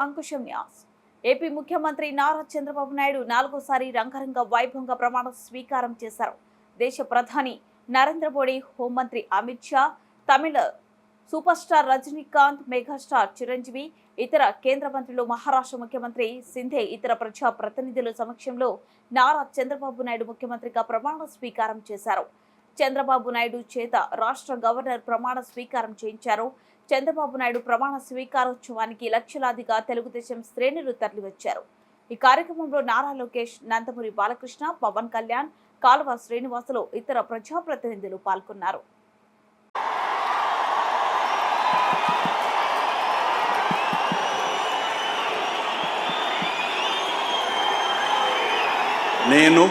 Ankusam Nyas. AP ముఖ్యమంత్రి నారా చంద్రబాబు నాయుడు 4వ సారి రంగరంగ వైభవంగా ప్రమాణ స్వీకారం చేశారు. దేశ ప్రధాని నరేంద్ర మోడీ, హోంమంత్రి Amit Shah, Tamil super star Rajinikanth, megastar Chiranjeevi, ఇతర కేంద్ర మంత్రులు, మహారాష్ట్ర ముఖ్యమంత్రి సింధే, ఇతర ప్రజా ప్రతినిధుల సమక్షంలో నారా చంద్రబాబు నాయుడు ముఖ్యమంత్రిగా ప్రమాణ స్వీకారం చేశారు. చంద్రబాబు నాయుడు చేత రాష్ట్ర గవర్నర్ ప్రమాణ స్వీకారం చేయించారు. చంద్రబాబు నాయుడు ప్రమాణ స్వీకారోత్సవానికి లక్షలాదిగా తెలుగుదేశం శ్రేణులు తరలివచ్చారు. ఈ కార్యక్రమంలో నారా లోకేష్, నందమూరి బాలకృష్ణ, పవన్ కళ్యాణ్, కాలువ శ్రీనివాసులు, ఇతర ప్రజాప్రతినిధులు పాల్గొన్నారు. నేను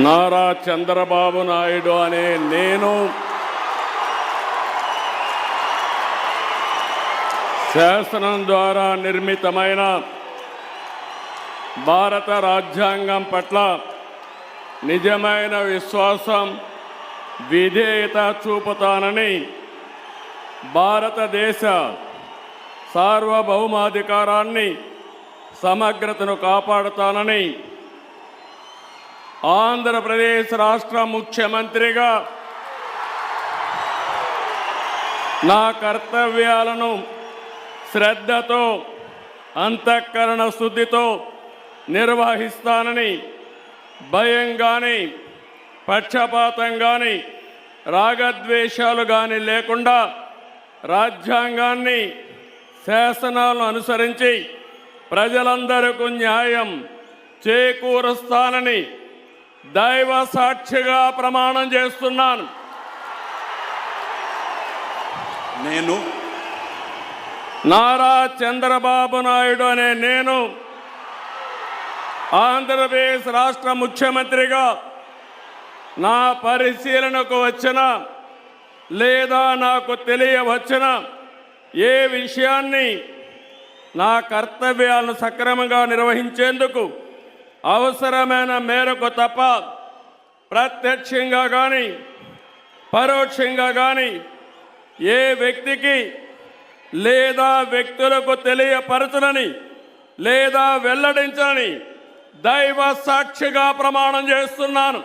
నారా చంద్రబాబు నాయుడు అనే నేను శాసనం ద్వారా నిర్మితమైన భారత రాజ్యాంగం పట్ల నిజమైన విశ్వాసం, విధేయత చూపుతానని, భారతదేశ సార్వభౌమాధికారాన్ని, సమగ్రతను కాపాడుతానని, ఆంధ్రప్రదేశ్ రాష్ట్ర ముఖ్యమంత్రిగా నా కర్తవ్యాలను శ్రద్ధతో, అంతఃకరణ శుద్ధితో నిర్వహిస్తానని, భయం కానీ, పక్షపాతం కానీ, రాగద్వేషాలు కానీ లేకుండా రాజ్యాంగాన్ని, శాసనాలను అనుసరించి ప్రజలందరికీ న్యాయం చేకూరుస్తానని దైవ సాక్షిగా ప్రమాణం చేస్తున్నాను. నేను నారా చంద్రబాబు నాయుడు అనే నేను ఆంధ్రప్రదేశ్ రాష్ట్ర ముఖ్యమంత్రిగా నా పరిశీలనకు వచ్చిన లేదా నాకు తెలియవచ్చిన ఏ విషయాన్ని నా కర్తవ్యాలను సక్రమంగా నిర్వహించేందుకు అవసరమైన మేరకు తప్ప ప్రత్యక్షంగా కానీ, పరోక్షంగా కానీ ఏ వ్యక్తికి లేదా వ్యక్తులకు తెలియపరచనని లేదా వెల్లడించని దైవ సాక్షిగా ప్రమాణం చేస్తున్నాను.